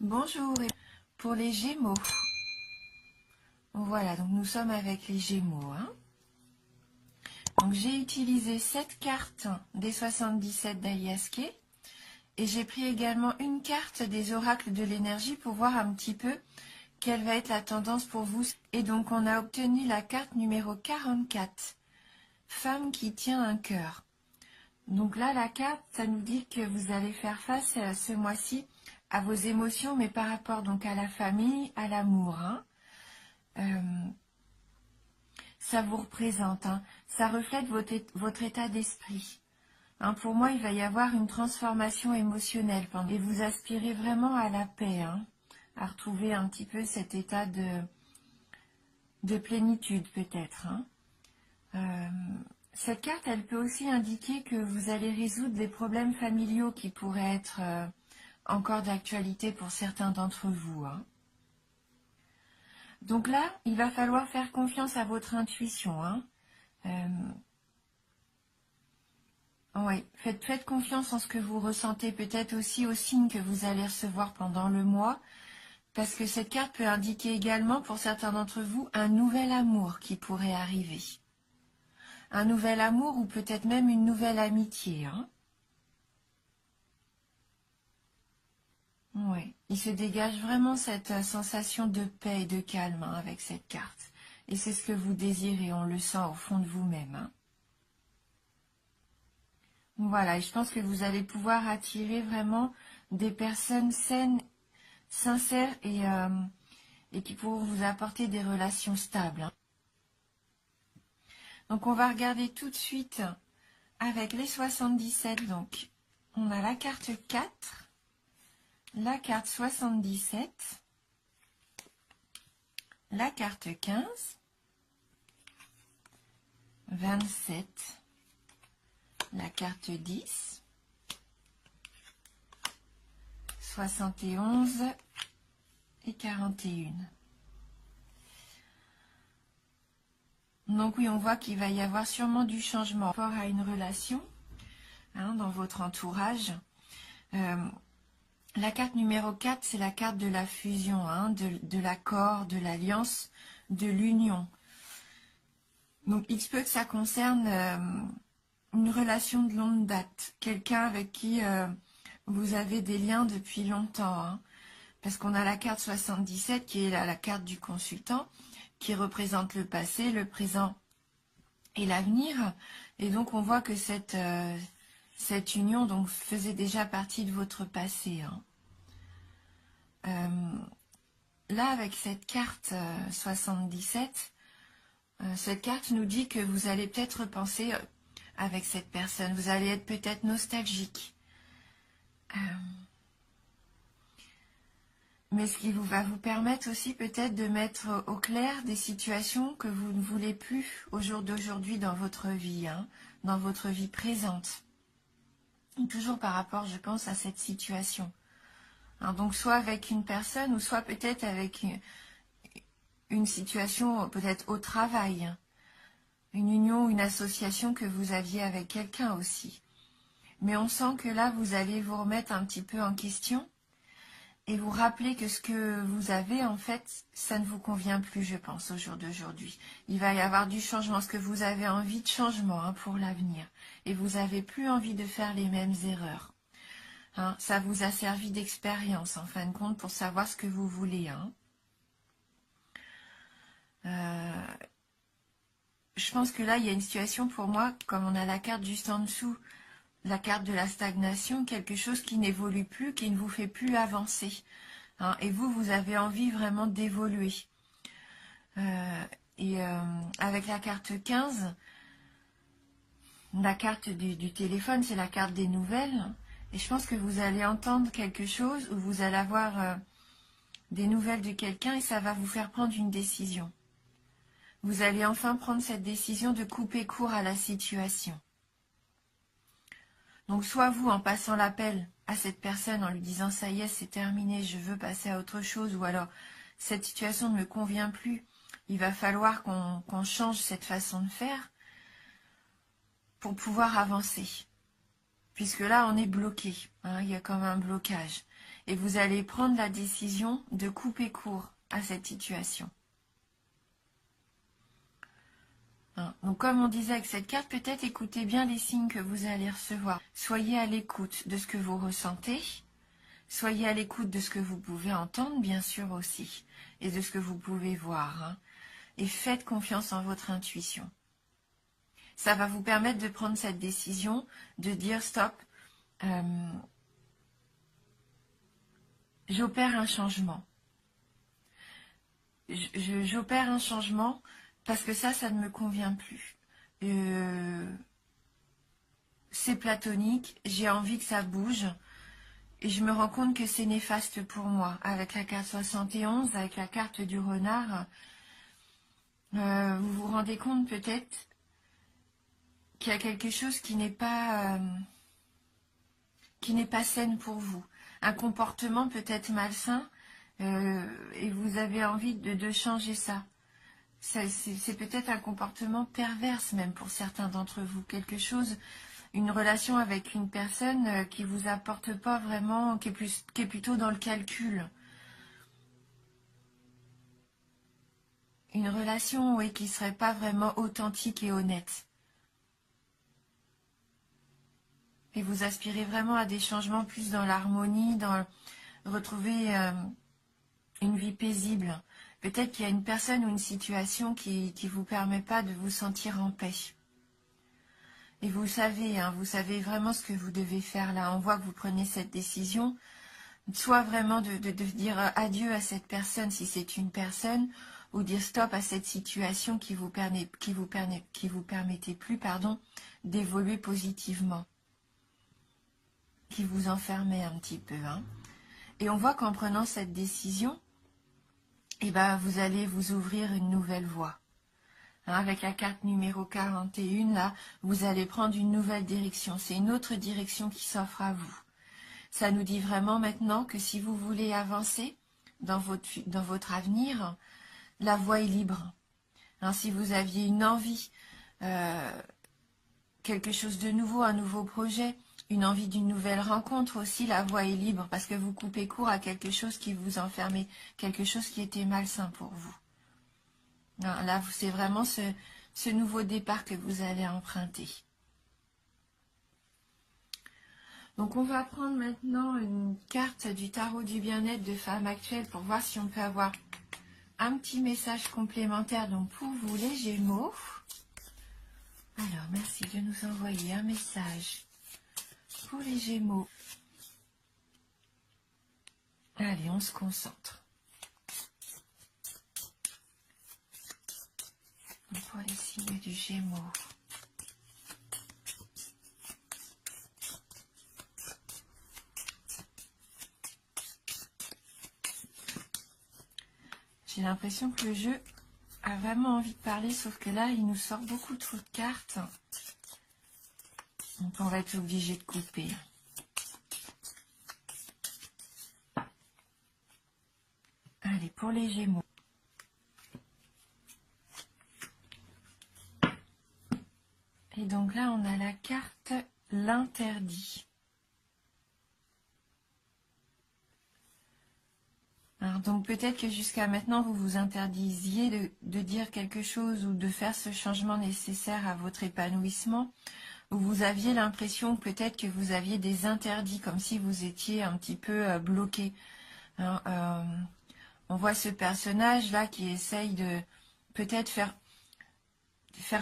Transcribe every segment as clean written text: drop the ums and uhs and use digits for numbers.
Bonjour, pour les Gémeaux. Voilà, donc nous sommes avec les Gémeaux. Donc j'ai utilisé cette carte des 77 d'Alias Kay et j'ai pris également une carte des oracles de l'énergie pour voir un petit peu quelle va être la tendance pour vous. Et donc on a obtenu la carte numéro 44, femme qui tient un cœur. Donc là, la carte, ça nous dit que vous allez faire face ce mois-ci à vos émotions, mais par rapport donc à la famille, à l'amour. Ça vous représente, ça reflète votre état d'esprit. Pour moi, il va y avoir une transformation émotionnelle et vous aspirez vraiment à la paix, à retrouver un petit peu cet état de plénitude peut-être. Cette carte, elle peut aussi indiquer que vous allez résoudre des problèmes familiaux qui pourraient être encore d'actualité pour certains d'entre vous. Donc là, il va falloir faire confiance à votre intuition. Oui, faites confiance en ce que vous ressentez, peut-être aussi aux signes que vous allez recevoir pendant le mois, parce que cette carte peut indiquer également, pour certains d'entre vous, un nouvel amour qui pourrait arriver. Un nouvel amour ou peut-être même une nouvelle amitié. Oui, il se dégage vraiment cette sensation de paix et de calme avec cette carte. Et c'est ce que vous désirez, on le sent au fond de vous-même. Voilà, et je pense que vous allez pouvoir attirer vraiment des personnes saines, sincères et qui pourront vous apporter des relations stables. Donc on va regarder tout de suite avec les 77. Donc on a la carte 4, la carte 77, la carte 15, 27, la carte 10, 71 et 41. Donc oui, on voit qu'il va y avoir sûrement du changement par rapport à une relation dans votre entourage. La carte numéro 4, c'est la carte de la fusion, de l'accord, de l'alliance, de l'union. Donc il se peut que ça concerne une relation de longue date, quelqu'un avec qui vous avez des liens depuis longtemps. Parce qu'on a la carte 77 qui est la carte du consultant, qui représente le passé, le présent et l'avenir. Et donc on voit que cette union donc, faisait déjà partie de votre passé. Là, avec cette carte 77, cette carte nous dit que vous allez peut-être penser avec cette personne, vous allez être peut-être nostalgique. Mais ce qui va vous permettre aussi peut-être de mettre au clair des situations que vous ne voulez plus au jour d'aujourd'hui dans votre vie, dans votre vie présente. Et toujours par rapport, je pense, à cette situation. Donc soit avec une personne ou soit peut-être avec une situation peut-être au travail, une union, une association que vous aviez avec quelqu'un aussi. Mais on sent que là, vous allez vous remettre un petit peu en question et vous rappeler que ce que vous avez, en fait, ça ne vous convient plus, je pense, au jour d'aujourd'hui. Il va y avoir du changement, parce que vous avez envie de changement pour l'avenir. Et vous n'avez plus envie de faire les mêmes erreurs. Ça vous a servi d'expérience, en fin de compte, pour savoir ce que vous voulez. Je pense que là, il y a une situation pour moi, comme on a la carte juste en dessous, la carte de la stagnation, quelque chose qui n'évolue plus, qui ne vous fait plus avancer. Et vous avez envie vraiment d'évoluer. Avec la carte 15, la carte du téléphone, c'est la carte des nouvelles. Et je pense que vous allez entendre quelque chose ou vous allez avoir des nouvelles de quelqu'un et ça va vous faire prendre une décision. Vous allez enfin prendre cette décision de couper court à la situation. Donc soit vous, en passant l'appel à cette personne, en lui disant « ça y est, c'est terminé, je veux passer à autre chose » ou alors « cette situation ne me convient plus, il va falloir qu'on change cette façon de faire » pour pouvoir avancer. puisque là on est bloqué, hein, il y a comme un blocage. Et vous allez prendre la décision de couper court à cette situation. Hein, donc comme on disait avec cette carte, peut-être écoutez bien les signes que vous allez recevoir. Soyez à l'écoute de ce que vous ressentez, soyez à l'écoute de ce que vous pouvez entendre, bien sûr aussi, et de ce que vous pouvez voir. Hein, et faites confiance en votre intuition. Ça va vous permettre de prendre cette décision, de dire stop, j'opère un changement. J'opère un changement parce que ça ne me convient plus. C'est platonique, j'ai envie que ça bouge et je me rends compte que c'est néfaste pour moi. Avec la carte 71, avec la carte du renard, vous vous rendez compte peut-être qu'il y a quelque chose qui n'est pas saine pour vous. Un comportement peut-être malsain et vous avez envie de changer ça. C'est peut-être un comportement perverse même pour certains d'entre vous. Quelque chose, une relation avec une personne qui vous apporte pas vraiment, qui est plutôt dans le calcul. Une relation, oui, qui serait pas vraiment authentique et honnête. Et vous aspirez vraiment à des changements plus dans l'harmonie, dans retrouver une vie paisible. Peut-être qu'il y a une personne ou une situation qui vous permet pas de vous sentir en paix. Et vous savez, hein, vous savez vraiment ce que vous devez faire là. On voit que vous prenez cette décision, soit vraiment de dire adieu à cette personne si c'est une personne, ou dire stop à cette situation qui vous permettait plus, d'évoluer positivement, qui vous enfermait un petit peu. Hein. Et on voit qu'en prenant cette décision, eh ben, vous allez vous ouvrir une nouvelle voie. Hein, avec la carte numéro 41, là, vous allez prendre une nouvelle direction. C'est une autre direction qui s'offre à vous. Ça nous dit vraiment maintenant que si vous voulez avancer dans votre avenir, la voie est libre. Hein, si vous aviez une envie, quelque chose de nouveau, un nouveau projet, une envie d'une nouvelle rencontre aussi, la voie est libre parce que vous coupez court à quelque chose qui vous enfermait, quelque chose qui était malsain pour vous. Non, là, c'est vraiment ce nouveau départ que vous allez emprunter. Donc, on va prendre maintenant une carte du tarot du bien-être de Femme Actuelle pour voir si on peut avoir un petit message complémentaire donc pour vous, les Gémeaux. Alors, merci de nous envoyer un message pour les Gémeaux. Allez, on se concentre. Pour les signes du Gémeaux. J'ai l'impression que le jeu a vraiment envie de parler, sauf que là, il nous sort beaucoup trop de cartes. Donc, on va être obligé de couper. Allez, pour les Gémeaux. Et donc là, on a la carte l'interdit. Alors, donc peut-être que jusqu'à maintenant, vous vous interdisiez de dire quelque chose ou de faire ce changement nécessaire à votre épanouissement, ou vous aviez l'impression peut-être que vous aviez des interdits, comme si vous étiez un petit peu bloqué. Hein, on voit ce personnage-là qui essaye de peut-être faire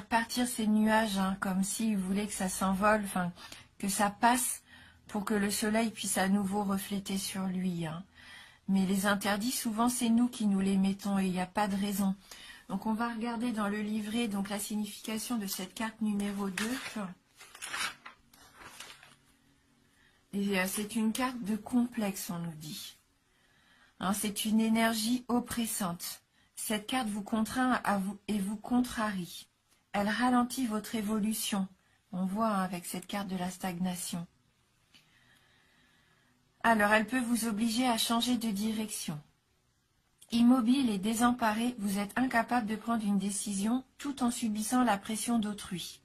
partir ces nuages, hein, comme s'il voulait que ça s'envole, enfin, que ça passe pour que le soleil puisse à nouveau refléter sur lui. Hein. Mais les interdits, souvent, c'est nous qui nous les mettons et il n'y a pas de raison. Donc, on va regarder dans le livret donc la signification de cette carte numéro 2. Et c'est une carte de complexe, on nous dit. Hein, c'est une énergie oppressante. Cette carte vous contraint à vous et vous contrarie. Elle ralentit votre évolution. On voit hein, avec cette carte de la stagnation. Alors, elle peut vous obliger à changer de direction. Immobile et désemparé, vous êtes incapable de prendre une décision tout en subissant la pression d'autrui.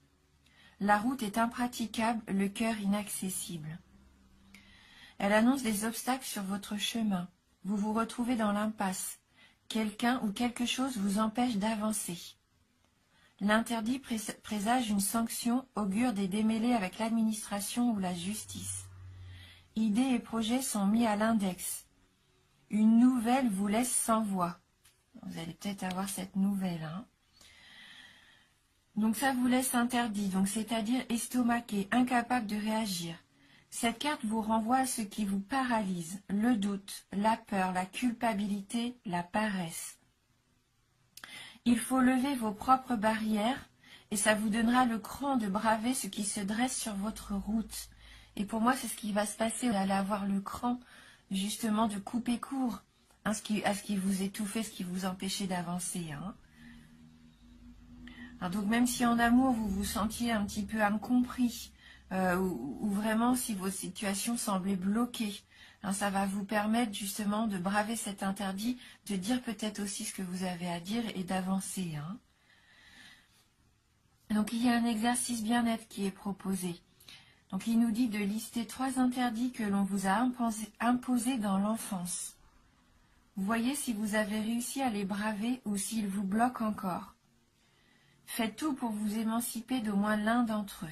La route est impraticable, le cœur inaccessible. Elle annonce des obstacles sur votre chemin. Vous vous retrouvez dans l'impasse. Quelqu'un ou quelque chose vous empêche d'avancer. L'interdit présage une sanction, augure des démêlés avec l'administration ou la justice. Idées et projets sont mis à l'index. Une nouvelle vous laisse sans voix. Vous allez peut-être avoir cette nouvelle. Hein. Donc ça vous laisse interdit, donc c'est-à-dire estomaqué, incapable de réagir. Cette carte vous renvoie à ce qui vous paralyse, le doute, la peur, la culpabilité, la paresse. Il faut lever vos propres barrières et ça vous donnera le cran de braver ce qui se dresse sur votre route. Et pour moi, c'est ce qui va se passer. Vous allez avoir le cran, justement, de couper court à ce qui vous étouffait, ce qui vous empêchait d'avancer. Hein. Alors donc même si en amour vous vous sentiez un petit peu incompris ou vraiment si vos situations semblaient bloquées, hein, ça va vous permettre justement de braver cet interdit, de dire peut-être aussi ce que vous avez à dire et d'avancer. Hein. Donc il y a un exercice bien-être qui est proposé. Donc il nous dit de lister 3 interdits que l'on vous a imposés dans l'enfance. Vous voyez si vous avez réussi à les braver ou s'ils vous bloquent encore. Faites tout pour vous émanciper d'au moins l'un d'entre eux.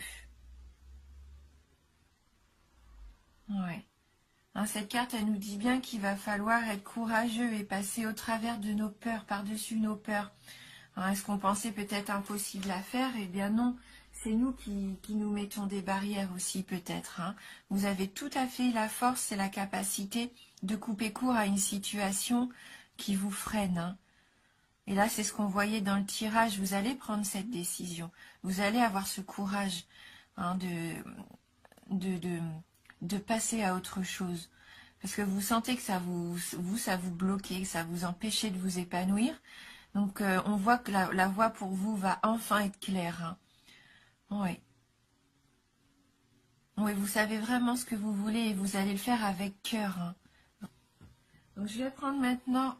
Ouais. Hein, cette carte, elle nous dit bien qu'il va falloir être courageux et passer au travers de nos peurs, par-dessus nos peurs. Hein, est-ce qu'on pensait peut-être impossible à faire? Eh bien non, c'est nous qui nous mettons des barrières aussi peut-être. Hein. Vous avez tout à fait la force et la capacité de couper court à une situation qui vous freine. Hein. Et là, c'est ce qu'on voyait dans le tirage. Vous allez prendre cette décision. Vous allez avoir ce courage hein, de passer à autre chose. Parce que vous sentez que ça vous bloquait, que ça vous empêchait de vous épanouir. Donc, on voit que la voie pour vous va enfin être claire. Hein. Oui. Oui, vous savez vraiment ce que vous voulez et vous allez le faire avec cœur. Hein. Donc, je vais prendre maintenant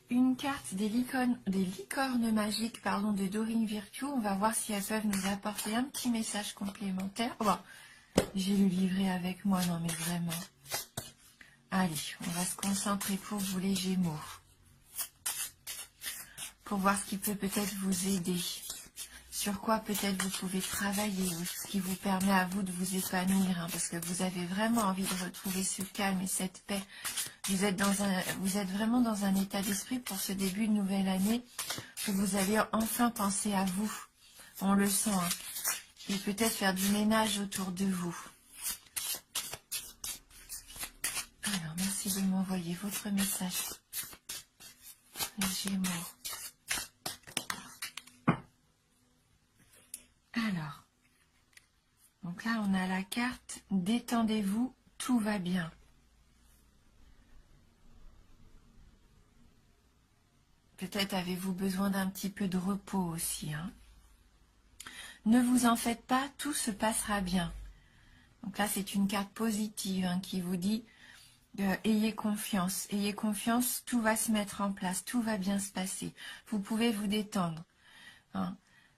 une carte des licornes magiques de Dorine Virtue. On va voir si elles peuvent nous apporter un petit message complémentaire. Oh, bon, j'ai le livret avec moi, non mais vraiment. Allez, on va se concentrer pour vous les Gémeaux. Pour voir ce qui peut peut-être vous aider. Sur quoi peut-être vous pouvez travailler, ou ce qui vous permet à vous de vous épanouir, hein, parce que vous avez vraiment envie de retrouver ce calme et cette paix. Vous êtes vraiment dans un état d'esprit pour ce début de nouvelle année où vous allez enfin penser à vous. On le sent. Hein, et peut-être faire du ménage autour de vous. Alors, merci de m'envoyer votre message. Les Gémeaux. Alors, donc là, on a la carte « Détendez-vous, tout va bien ». Peut-être avez-vous besoin d'un petit peu de repos aussi. Hein. Ne vous en faites pas, tout se passera bien. Donc là, c'est une carte positive hein, qui vous dit ayez confiance, tout va se mettre en place, tout va bien se passer. Vous pouvez vous détendre. Hein.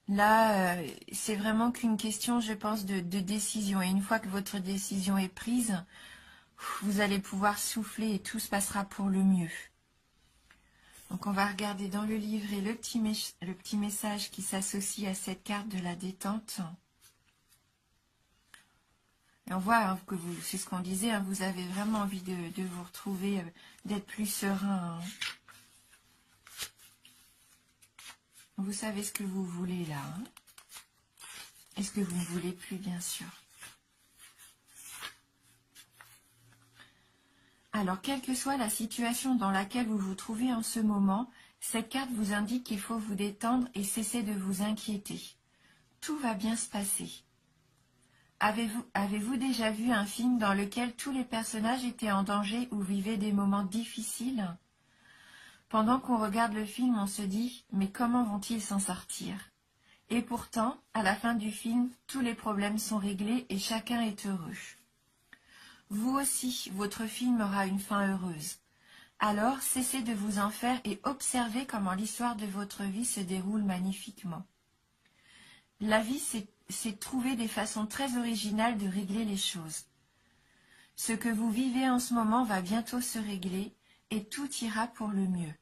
Là, c'est vraiment qu'une question, je pense, de décision. Et une fois que votre décision est prise, vous allez pouvoir souffler et tout se passera pour le mieux. Donc on va regarder dans le livret le petit message qui s'associe à cette carte de la détente. Et on voit hein, que c'est ce qu'on disait, hein, vous avez vraiment envie de vous retrouver, d'être plus serein. Hein. Vous savez ce que vous voulez là. Hein. Et ce que vous ne voulez plus, bien sûr. Alors, quelle que soit la situation dans laquelle vous vous trouvez en ce moment, cette carte vous indique qu'il faut vous détendre et cesser de vous inquiéter. Tout va bien se passer. Avez-vous déjà vu un film dans lequel tous les personnages étaient en danger ou vivaient des moments difficiles? Pendant qu'on regarde le film, on se dit « Mais comment vont-ils s'en sortir ?» Et pourtant, à la fin du film, tous les problèmes sont réglés et chacun est heureux. Vous aussi, votre film aura une fin heureuse. Alors, cessez de vous en faire et observez comment l'histoire de votre vie se déroule magnifiquement. La vie, c'est de trouver des façons très originales de régler les choses. Ce que vous vivez en ce moment va bientôt se régler et tout ira pour le mieux.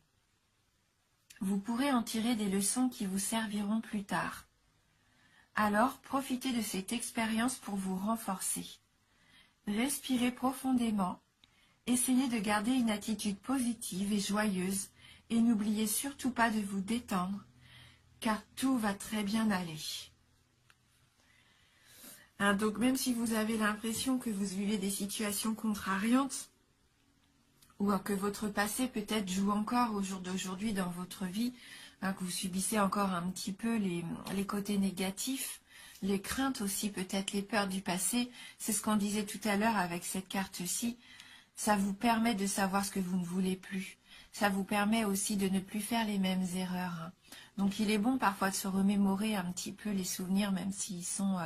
Vous pourrez en tirer des leçons qui vous serviront plus tard. Alors, profitez de cette expérience pour vous renforcer. Respirez profondément, essayez de garder une attitude positive et joyeuse et n'oubliez surtout pas de vous détendre, car tout va très bien aller. Hein, donc même si vous avez l'impression que vous vivez des situations contrariantes, ou que votre passé peut-être joue encore au jour d'aujourd'hui dans votre vie, hein, que vous subissez encore un petit peu les côtés négatifs, les craintes aussi, peut-être les peurs du passé, c'est ce qu'on disait tout à l'heure avec cette carte-ci, ça vous permet de savoir ce que vous ne voulez plus. Ça vous permet aussi de ne plus faire les mêmes erreurs. Hein. Donc il est bon parfois de se remémorer un petit peu les souvenirs, même s'ils sont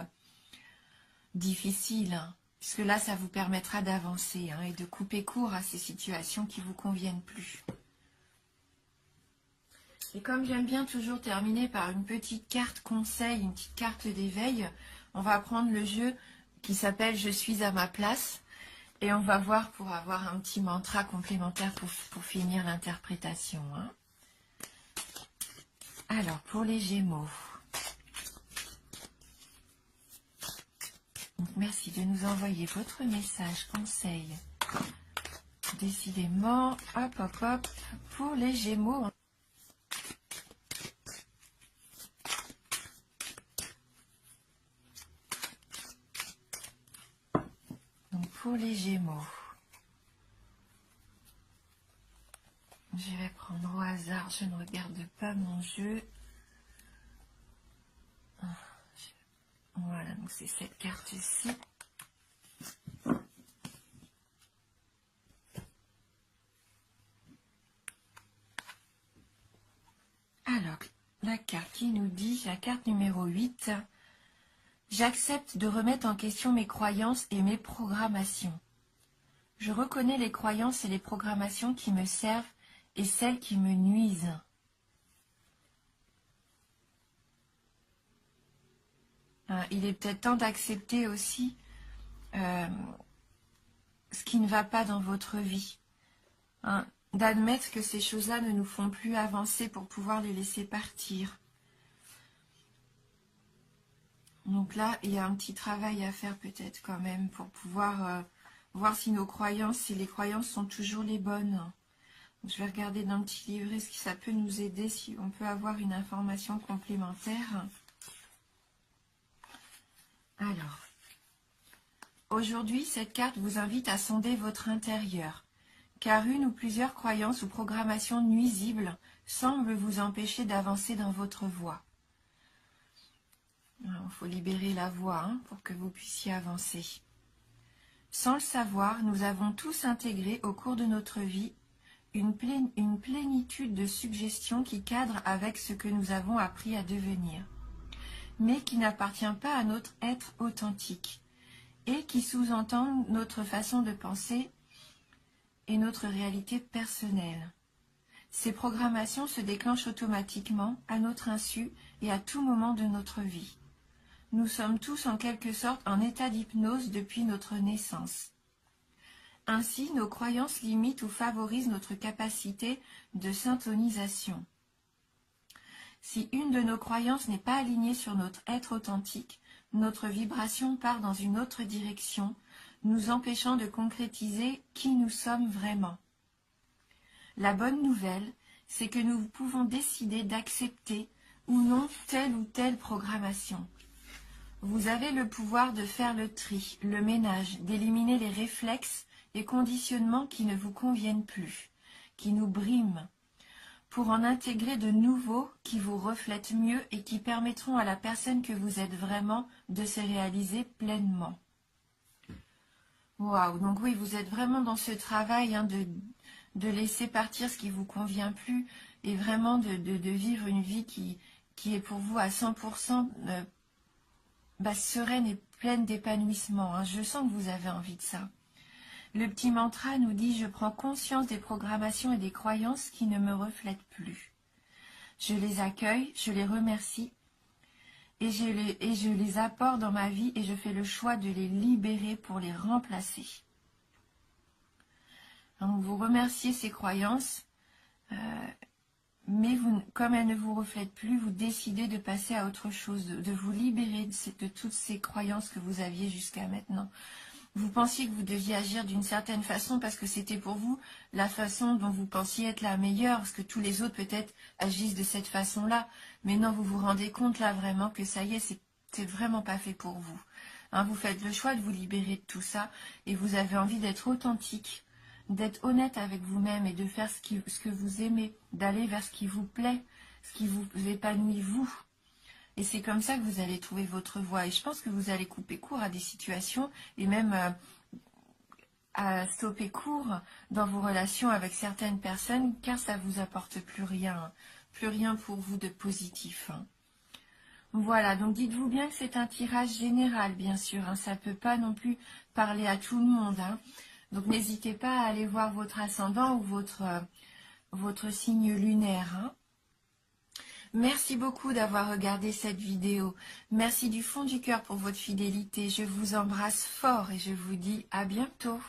difficiles. Hein. Puisque là, ça vous permettra d'avancer hein, et de couper court à ces situations qui ne vous conviennent plus. Et comme j'aime bien toujours terminer par une petite carte conseil, une petite carte d'éveil, on va prendre le jeu qui s'appelle « Je suis à ma place ». Et on va voir pour avoir un petit mantra complémentaire pour finir l'interprétation. Hein. Alors, pour les Gémeaux. Donc, merci de nous envoyer votre message, conseil. Décidément, hop, hop, hop, pour les Gémeaux. Donc, pour les Gémeaux. Je vais prendre au hasard, je ne regarde pas mon jeu. Voilà, donc c'est cette carte-ci. Alors, la carte qui nous dit, la carte numéro 8, j'accepte de remettre en question mes croyances et mes programmations. Je reconnais les croyances et les programmations qui me servent et celles qui me nuisent. Il est peut-être temps d'accepter aussi ce qui ne va pas dans votre vie. D'admettre que ces choses-là ne nous font plus avancer pour pouvoir les laisser partir. Donc là, il y a un petit travail à faire peut-être quand même pour pouvoir voir si nos croyances, si les croyances sont toujours les bonnes. Donc, je vais regarder dans le petit livret ce que ça peut nous aider, si on peut avoir une information complémentaire. Alors, aujourd'hui, cette carte vous invite à sonder votre intérieur, car une ou plusieurs croyances ou programmations nuisibles semblent vous empêcher d'avancer dans votre voie. Il faut libérer la voie pour que vous puissiez avancer. Sans le savoir, nous avons tous intégré au cours de notre vie une plénitude de suggestions qui cadrent avec ce que nous avons appris à devenir, mais qui n'appartient pas à notre être authentique et qui sous-entendent notre façon de penser et notre réalité personnelle. Ces programmations se déclenchent automatiquement, à notre insu et à tout moment de notre vie. Nous sommes tous en quelque sorte en état d'hypnose depuis notre naissance. Ainsi, nos croyances limitent ou favorisent notre capacité de syntonisation. Si une de nos croyances n'est pas alignée sur notre être authentique, notre vibration part dans une autre direction, nous empêchant de concrétiser qui nous sommes vraiment. La bonne nouvelle, c'est que nous pouvons décider d'accepter ou non telle ou telle programmation. Vous avez le pouvoir de faire le tri, le ménage, d'éliminer les réflexes et conditionnements qui ne vous conviennent plus, qui nous briment, pour en intégrer de nouveaux qui vous reflètent mieux et qui permettront à la personne que vous êtes vraiment de se réaliser pleinement. Waouh, donc oui, vous êtes vraiment dans ce travail de laisser partir ce qui ne vous convient plus et vraiment de vivre une vie qui est pour vous à 100% sereine et pleine d'épanouissement. Je sens que vous avez envie de ça. Le petit mantra nous dit « Je prends conscience des programmations et des croyances qui ne me reflètent plus. Je les accueille, je les remercie et je les apporte dans ma vie et je fais le choix de les libérer pour les remplacer. Donc vous remerciez ces croyances, mais comme elles ne vous reflètent plus, vous décidez de passer à autre chose, de vous libérer de toutes ces croyances que vous aviez jusqu'à maintenant. Vous pensiez que vous deviez agir d'une certaine façon parce que c'était pour vous la façon dont vous pensiez être la meilleure, parce que tous les autres peut-être agissent de cette façon-là. Mais non, vous vous rendez compte là vraiment que ça y est, c'est vraiment pas fait pour vous. Hein, vous faites le choix de vous libérer de tout ça et vous avez envie d'être authentique, d'être honnête avec vous-même et de faire ce que vous aimez, d'aller vers ce qui vous plaît, ce qui vous épanouit vous. Et c'est comme ça que vous allez trouver votre voie. Et je pense que vous allez couper court à des situations et même à stopper court dans vos relations avec certaines personnes car ça ne vous apporte plus rien pour vous de positif. Hein. Voilà, donc dites-vous bien que c'est un tirage général, bien sûr. Hein, ça ne peut pas non plus parler à tout le monde. Hein. Donc n'hésitez pas à aller voir votre ascendant ou votre signe lunaire. Hein. Merci beaucoup d'avoir regardé cette vidéo. Merci du fond du cœur pour votre fidélité. Je vous embrasse fort et je vous dis à bientôt.